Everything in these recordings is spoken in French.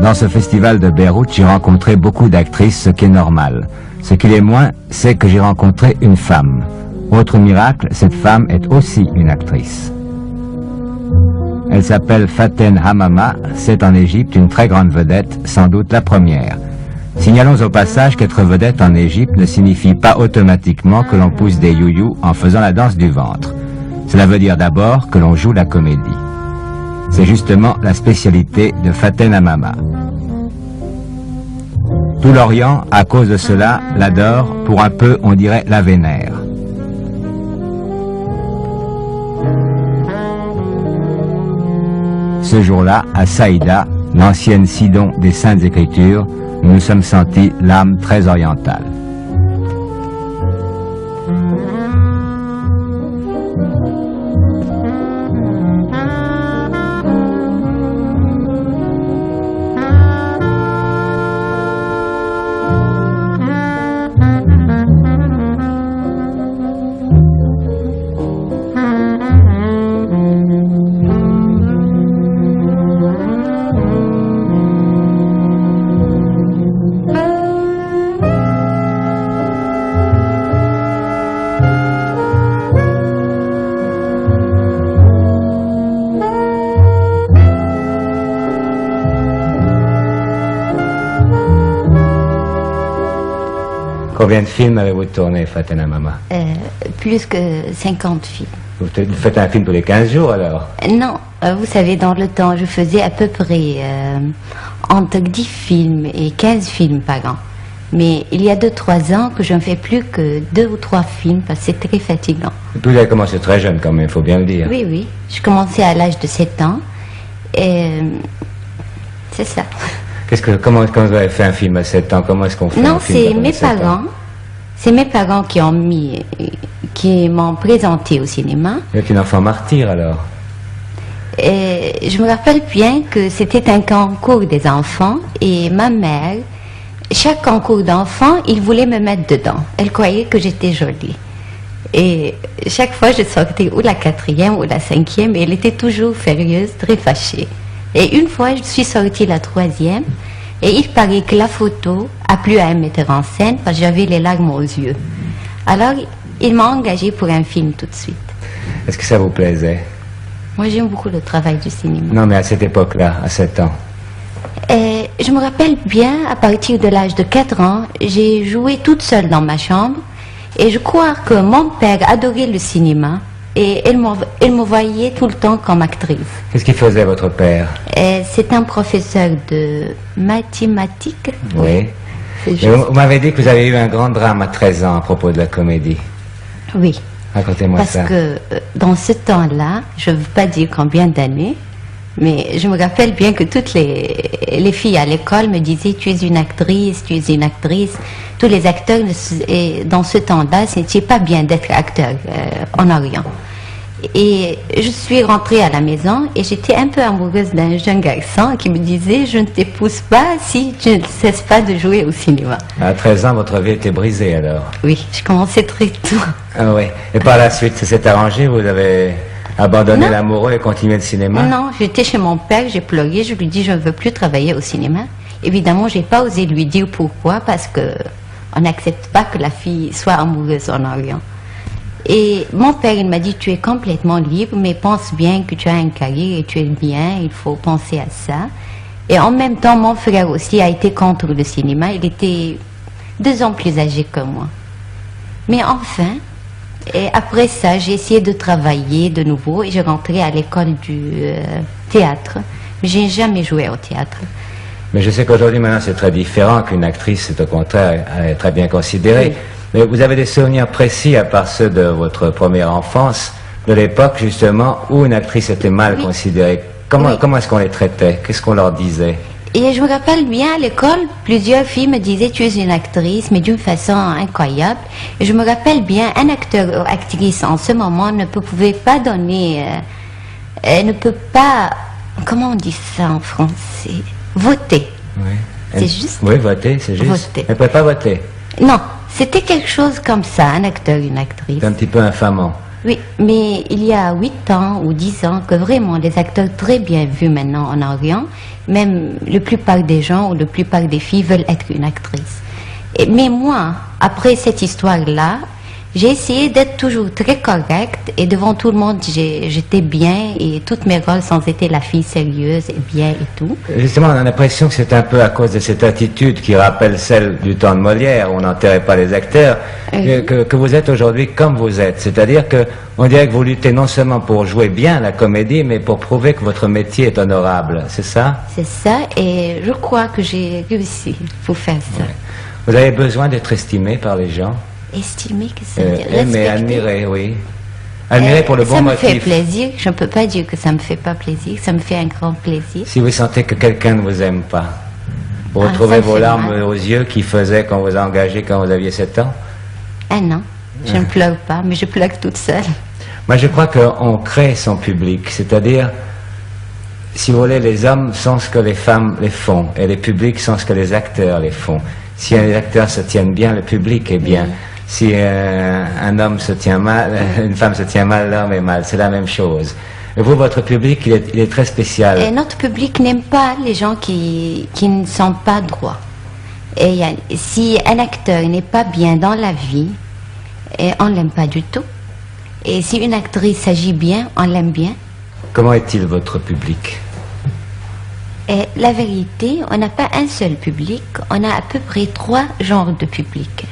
Dans ce festival de Beyrouth, j'ai rencontré beaucoup d'actrices, ce qui est normal. Ce qui l'est moins, c'est que j'ai rencontré une femme. Autre miracle, cette femme est aussi une actrice. Elle s'appelle Faten Hamama, c'est en Égypte une très grande vedette, sans doute la première. Signalons au passage qu'être vedette en Égypte ne signifie pas automatiquement que l'on pousse des youyous en faisant la danse du ventre. Cela veut dire d'abord que l'on joue la comédie. C'est justement la spécialité de Faten Hamama. Tout l'Orient, à cause de cela, l'adore, pour un peu, on dirait, la vénère. Ce jour-là, à Saïda, l'ancienne Sidon des Saintes Écritures, nous nous sommes sentis l'âme très orientale. Combien de films avez-vous tourné, Faten Hamama? Plus que 50 films. Vous faites un film tous les 15 jours alors? Non, vous savez, dans le temps, je faisais à peu près entre 10 films et 15 films par an. Mais il y a 2-3 ans que je ne fais plus que 2 ou 3 films parce que c'est très fatigant. Et puis vous avez commencé très jeune quand même, il faut bien le dire. Oui, oui. Je commençais à l'âge de 7 ans. Et c'est ça. Comment vous avez fait un film à 7 ans? Comment est-ce qu'on fait un film? Non, c'est mes parents. C'est mes parents qui m'ont présenté au cinéma. Vous êtes une enfant martyr alors? Et je me rappelle bien que c'était un concours des enfants et ma mère, chaque concours d'enfants, il voulait me mettre dedans. Elle croyait que j'étais jolie. Et chaque fois, je sortais ou la 4e ou la 5e et elle était toujours furieuse, très fâchée. Et une fois, je suis sortie la 3e et il paraît que la photo a plu à un metteur en scène parce que j'avais les larmes aux yeux. Alors, il m'a engagée pour un film tout de suite. Est-ce que ça vous plaisait? Moi, j'aime beaucoup le travail du cinéma. Non, mais à cette époque-là, à 7 ans. Et je me rappelle bien, à partir de l'âge de 4 ans, j'ai joué toute seule dans ma chambre et je crois que mon père adorait le cinéma. Et elle me voyait tout le temps comme actrice. Qu'est-ce qu'il faisait votre père? C'est un professeur de mathématiques. Oui. Vous m'avez dit que vous avez eu un grand drame à 13 ans à propos de la comédie. Oui. Racontez-moi ça. Parce que dans ce temps-là, je ne veux pas dire combien d'années, mais je me rappelle bien que toutes les filles à l'école me disaient « tu es une actrice, tu es une actrice ». Tous les acteurs, dans ce temps-là, ce n'était pas bien d'être acteur en Orient. Et je suis rentrée à la maison et j'étais un peu amoureuse d'un jeune garçon qui me disait « je ne t'épouse pas si tu ne cesses pas de jouer au cinéma ». À 13 ans, votre vie était brisée alors? Oui, je commençais très tôt. Ah oui. Et par la suite, ça s'est arrangé? Vous avez abandonné l'amoureux et continué le cinéma? Non, j'étais chez mon père, j'ai pleuré, je lui dis je ne veux plus travailler au cinéma. Évidemment, je n'ai pas osé lui dire pourquoi parce que on n'accepte pas que la fille soit amoureuse en Orient. Et mon père, il m'a dit, tu es complètement libre, mais pense bien que tu as une carrière et tu es bien, il faut penser à ça. Et en même temps, mon frère aussi a été contre le cinéma, il était 2 ans plus âgé que moi. Mais enfin, et après ça, j'ai essayé de travailler de nouveau et je rentrais à l'école du théâtre. Mais je n'ai jamais joué au théâtre. Mais je sais qu'aujourd'hui, maintenant, c'est très différent, qu'une actrice, c'est au contraire, elle est très bien considérée. Oui. Mais vous avez des souvenirs précis, à part ceux de votre première enfance, de l'époque, justement, où une actrice était mal considérée. Comment est-ce qu'on les traitait? Qu'est-ce qu'on leur disait? Et je me rappelle bien, à l'école, plusieurs filles me disaient « tu es une actrice », mais d'une façon incroyable. Et je me rappelle bien, un acteur ou actrice, en ce moment, ne pouvait pas donner... ne peut pas... Comment on dit ça en français? Voter. Oui. C'est juste? Oui, voter, c'est juste. Voter. Elle ne pouvait pas voter? Non, c'était quelque chose comme ça, un acteur, une actrice. C'est un petit peu infamant. Oui, mais il y a 8 ans ou 10 ans que vraiment des acteurs très bien vus maintenant en Orient, même la plupart des gens ou la plupart des filles veulent être une actrice. Mais moi, après cette histoire-là, j'ai essayé d'être toujours très correcte et devant tout le monde, j'étais bien et toutes mes rôles sans été la fille sérieuse et bien et tout. Justement, on a l'impression que c'est un peu à cause de cette attitude qui rappelle celle du temps de Molière, où on n'enterrait pas les acteurs, que vous êtes aujourd'hui comme vous êtes. C'est-à-dire que on dirait que vous luttez non seulement pour jouer bien la comédie, mais pour prouver que votre métier est honorable. C'est ça? C'est ça, et je crois que j'ai réussi pour faire ça. Ouais. Vous avez besoin d'être estimé par les gens? Estimer, que ça veut dire Aimer, admirer, oui. Admirer pour le bon motif. Ça me fait plaisir, je ne peux pas dire que ça me fait pas plaisir, ça me fait un grand plaisir. Si vous sentez que quelqu'un ne vous aime pas, vous retrouvez vos larmes aux yeux qui faisaient quand vous a engagé quand vous aviez 7 ans? Ah non, je ne pleure pas, mais je pleure toute seule. Moi je crois qu'on crée son public, c'est-à-dire, si vous voulez, les hommes sont ce que les femmes les font, et les publics sont ce que les acteurs les font. Si les acteurs se tiennent bien, le public est bien. Oui. Si un homme se tient mal, une femme se tient mal, l'homme est mal. C'est la même chose. Et vous, votre public, il est très spécial. Et notre public n'aime pas les gens qui ne sont pas droits. Et si un acteur n'est pas bien dans la vie, on ne l'aime pas du tout. Et si une actrice agit bien, on l'aime bien. Comment est-il votre public? Et la vérité, on n'a pas un seul public, on a à peu près 3 genres de public.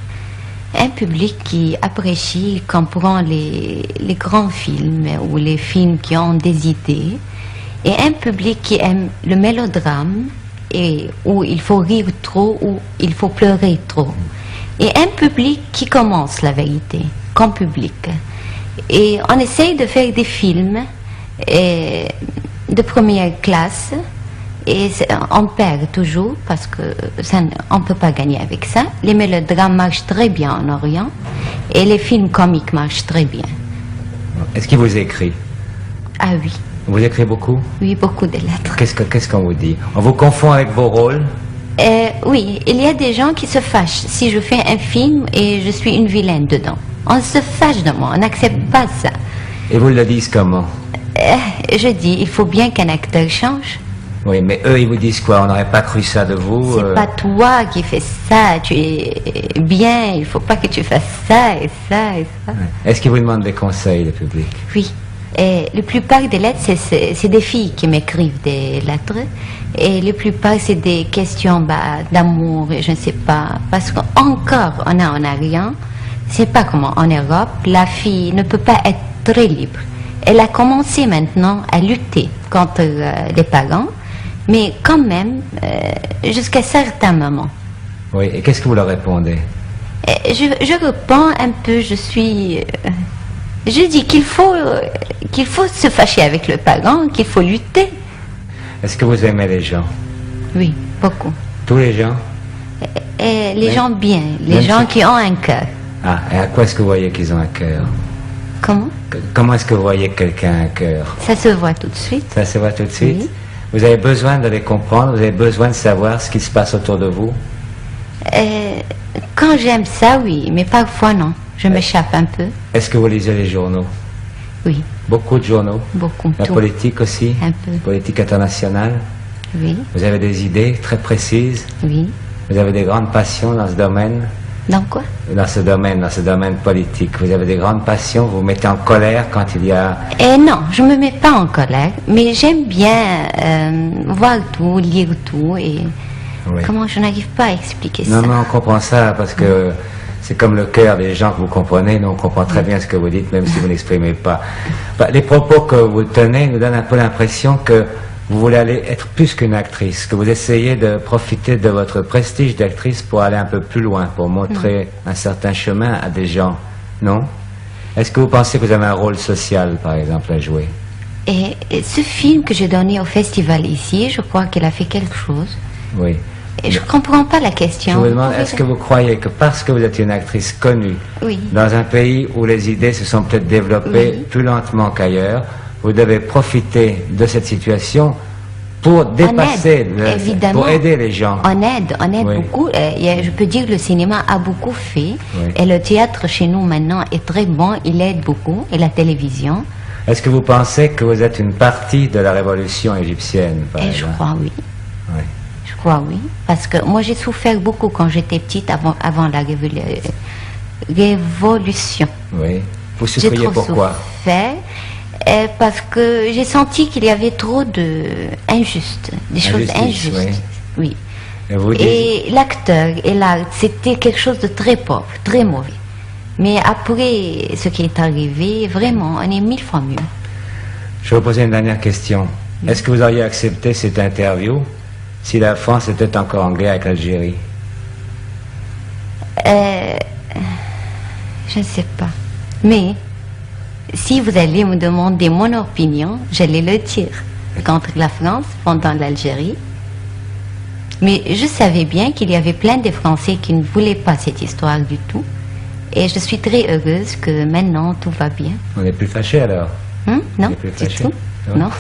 Un public qui apprécie, comprend les grands films ou les films qui ont des idées, et un public qui aime le mélodrame, et où il faut rire trop ou il faut pleurer trop. Et un public qui commence la vérité, comme public. Et on essaye de faire des films de première classe, et on perd toujours parce que on ne peut pas gagner avec ça. Les mélodrames marchent très bien en Orient et les films comiques marchent très bien. Est-ce qu'il vous écrit? Ah oui. Vous écrivez beaucoup? Oui, beaucoup de lettres. Qu'est-ce qu'on vous dit? On vous confond avec vos rôles? Oui, il y a des gens qui se fâchent si je fais un film et je suis une vilaine dedans. On se fâche de moi, on n'accepte pas ça. Et vous le dites comment? Je dis, il faut bien qu'un acteur change. Oui, mais eux, ils vous disent quoi? On n'aurait pas cru ça de vous? C'est pas toi qui fais ça, tu es bien, il faut pas que tu fasses ça et ça et ça. Est-ce qu'ils vous demandent des conseils, le public? Oui. Et la plupart des lettres, c'est des filles qui m'écrivent des lettres. Et la plupart, c'est des questions d'amour, et je ne sais pas. Parce qu'encore, on a en Orient, c'est pas comment en Europe, la fille ne peut pas être très libre. Elle a commencé maintenant à lutter contre les parents, mais quand même, jusqu'à certains moments. Oui, et qu'est-ce que vous leur répondez? Je réponds un peu, je dis qu'il faut se fâcher avec le parent, qu'il faut lutter. Est-ce que vous aimez les gens? Oui, beaucoup. Tous les gens? Et les gens bien, les gens qui ont un cœur. Ah, et à quoi est-ce que vous voyez qu'ils ont un cœur? Comment? Comment est-ce que vous voyez que quelqu'un a un cœur? Ça se voit tout de suite. Ça se voit tout de suite? Oui. Vous avez besoin de les comprendre, vous avez besoin de savoir ce qui se passe autour de vous? Quand j'aime ça, oui, mais parfois non. Je m'échappe un peu. Est-ce que vous lisez les journaux? Oui. Beaucoup de journaux? Beaucoup. La politique aussi? Un peu. Politique internationale? Oui. Vous avez des idées très précises? Oui. Vous avez des grandes passions dans ce domaine? Dans quoi? Dans ce domaine politique. Vous avez des grandes passions, vous vous mettez en colère quand il y a... Non, je ne me mets pas en colère, mais j'aime bien voir tout, lire tout, et oui. Comment je n'arrive pas à expliquer ça. Non, on comprend ça, parce que c'est comme le cœur des gens que vous comprenez, nous on comprend très bien ce que vous dites, même si vous n'exprimez pas. Les propos que vous tenez nous donnent un peu l'impression que vous voulez aller être plus qu'une actrice, que vous essayez de profiter de votre prestige d'actrice pour aller un peu plus loin, pour montrer un certain chemin à des gens, non? Est-ce que vous pensez que vous avez un rôle social, par exemple, à jouer? Et ce film que j'ai donné au festival ici, je crois qu'il a fait quelque chose. Oui. Et je ne comprends pas la question. Je vous demande, est-ce que vous croyez que parce que vous êtes une actrice connue, oui, dans un pays où les idées se sont peut-être développées oui, plus lentement qu'ailleurs, vous devez profiter de cette situation pour dépasser, pour aider les gens. On aide oui, beaucoup. Je peux dire que le cinéma a beaucoup fait. Oui. Et le théâtre chez nous maintenant est très bon, il aide beaucoup. Et la télévision. Est-ce que vous pensez que vous êtes une partie de la révolution égyptienne, par exemple? Je crois, oui. crois, oui. Parce que moi, j'ai souffert beaucoup quand j'étais petite, avant la révolution. Oui. Vous J'ai souffriez trop pourquoi? souffert parce que j'ai senti qu'il y avait trop des choses injustes. Oui. Et vous dites... Et l'acteur et l'art, c'était quelque chose de très pauvre, très mauvais. Mais après ce qui est arrivé, vraiment, on est 1000 fois mieux. Je vais vous poser une dernière question. Est-ce que vous auriez accepté cette interview si la France était encore en guerre avec l'Algérie? Je ne sais pas. Mais si vous allez me demander mon opinion, j'allais le dire contre la France pendant l'Algérie. Mais je savais bien qu'il y avait plein de Français qui ne voulaient pas cette histoire du tout. Et je suis très heureuse que maintenant tout va bien. On n'est plus fâchés alors? Non, On n'est plus du fâchés? tout. Non. Non.